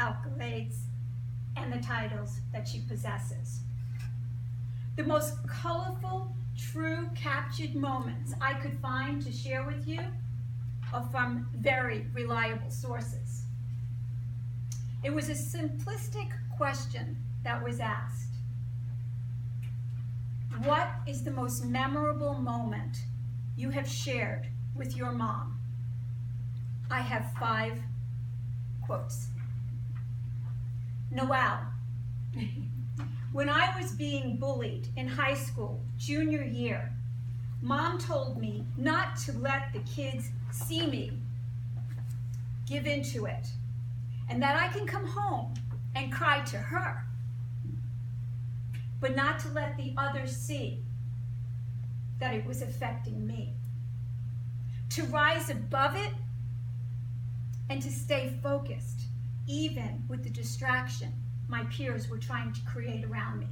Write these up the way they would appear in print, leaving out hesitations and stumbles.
accolades and the titles that she possesses. The most colorful, true, captured moments I could find to share with you are from very reliable sources. It was a simplistic question that was asked. What is the most memorable moment you have shared with your mom? I have 5 quotes. Noel, when I was being bullied in high school, junior year, Mom told me not to let the kids see me give into it, and that I can come home and cry to her, but not to let the others see that it was affecting me. To rise above it and to stay focused, even with the distraction my peers were trying to create around me.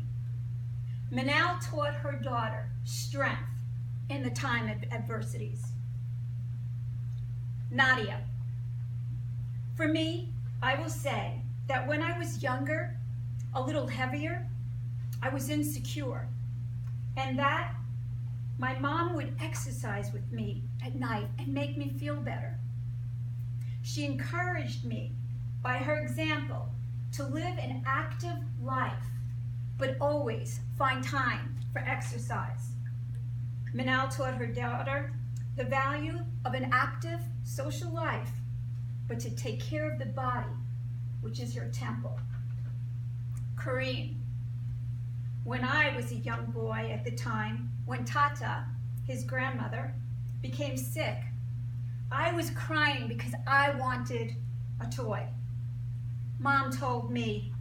Manal taught her daughter strength in the time of adversities. Nadia, for me, I will say that when I was younger, a little heavier, I was insecure, and that my mom would exercise with me at night and make me feel better. She encouraged me by her example to live an active life, but always find time for exercise. Manal taught her daughter the value of an active social life, but to take care of the body, which is your temple. Kareem, when I was a young boy at the time, when Tata, his grandmother, became sick, I was crying because I wanted a toy. Mom told me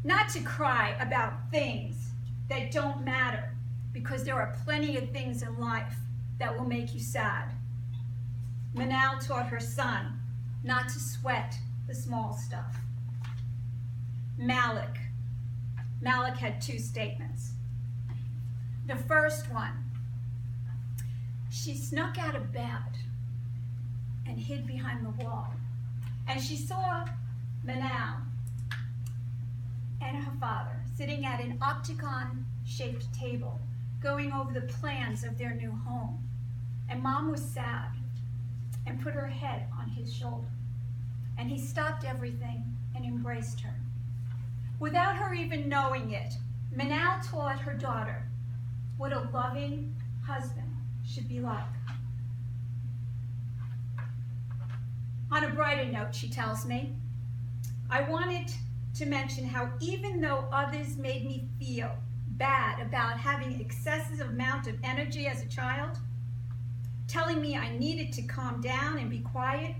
not to cry about things that don't matter, because there are plenty of things in life that will make you sad. Manal taught her son not to sweat the small stuff. Malik had 2 statements. The first one, she snuck out of bed and hid behind the wall, and she saw Manal and her father sitting at an octagon-shaped table going over the plans of their new home. And Mom was sad and put her head on his shoulder. And he stopped everything and embraced her. Without her even knowing it, Manal taught her daughter what a loving husband should be like. On a brighter note, she tells me, I wanted to mention how even though others made me feel bad about having excessive amount of energy as a child, telling me I needed to calm down and be quiet,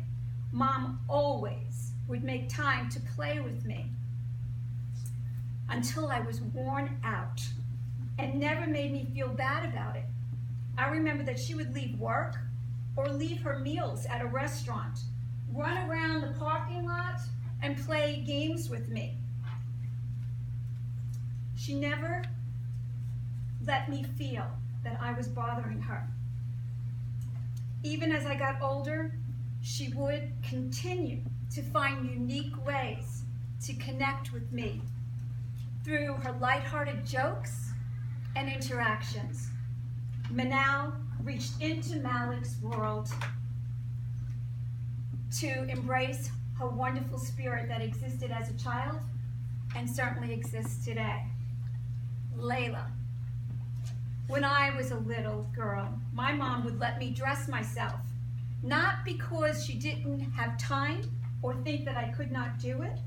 Mom always would make time to play with me until I was worn out, and never made me feel bad about it. I remember that she would leave work or leave her meals at a restaurant, run around the parking lot and play games with me. She never let me feel that I was bothering her. Even as I got older, she would continue to find unique ways to connect with me through her lighthearted jokes and interactions. Manal reached into Malik's world to embrace her wonderful spirit that existed as a child and certainly exists today. Layla. When I was a little girl, my mom would let me dress myself, not because she didn't have time or think that I could not do it,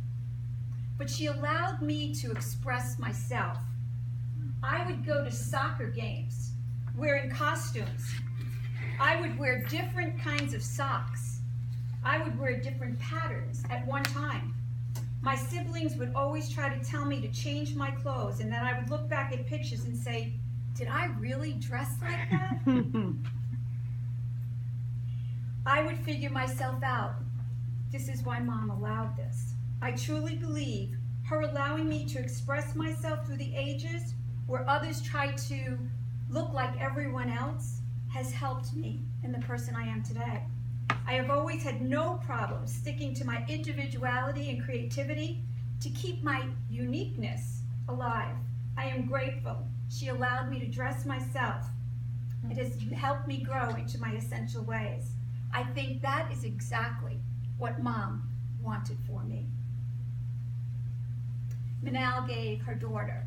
but she allowed me to express myself. I would go to soccer games wearing costumes. I would wear different kinds of socks. I would wear different patterns at one time. My siblings would always try to tell me to change my clothes, and then I would look back at pictures and say, did I really dress like that? I would figure myself out. This is why Mom allowed this. I truly believe her allowing me to express myself through the ages where others try to look like everyone else has helped me in the person I am today. I have always had no problem sticking to my individuality and creativity to keep my uniqueness alive. I am grateful she allowed me to dress myself. It has helped me grow into my essential ways. I think that is exactly what Mom wanted for me. Manal gave her daughter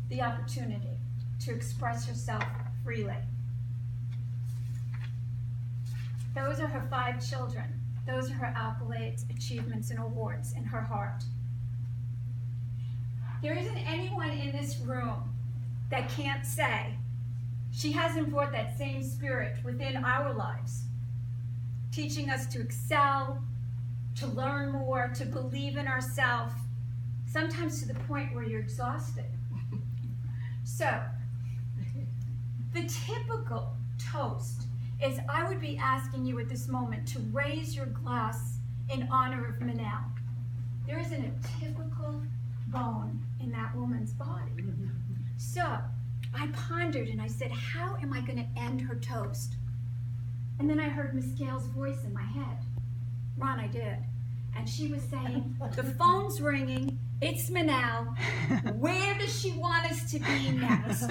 the opportunity to express herself freely. Those are her 5 children. Those are her accolades, achievements, and awards in her heart. There isn't anyone in this room that can't say she hasn't brought that same spirit within our lives, teaching us to excel, to learn more, to believe in ourselves, sometimes to the point where you're exhausted. So, the typical toast is I would be asking you at this moment to raise your glass in honor of Manal. There isn't a typical bone in that woman's body. So, I pondered and I said, how am I going to end her toast? And then I heard Miss Gale's voice in my head. Ron, I did. And she was saying, the phone's ringing, it's Manal. Where does she want us to be next?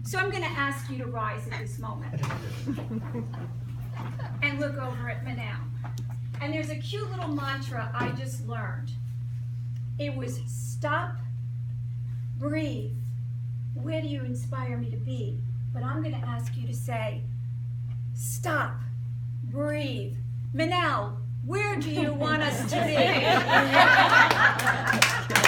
So I'm going to ask you to rise at this moment and look over at Manal. And there's a cute little mantra I just learned. It was stop, breathe. Where do you inspire me to be? But I'm going to ask you to say, stop, breathe. Manal, where do you want us to be?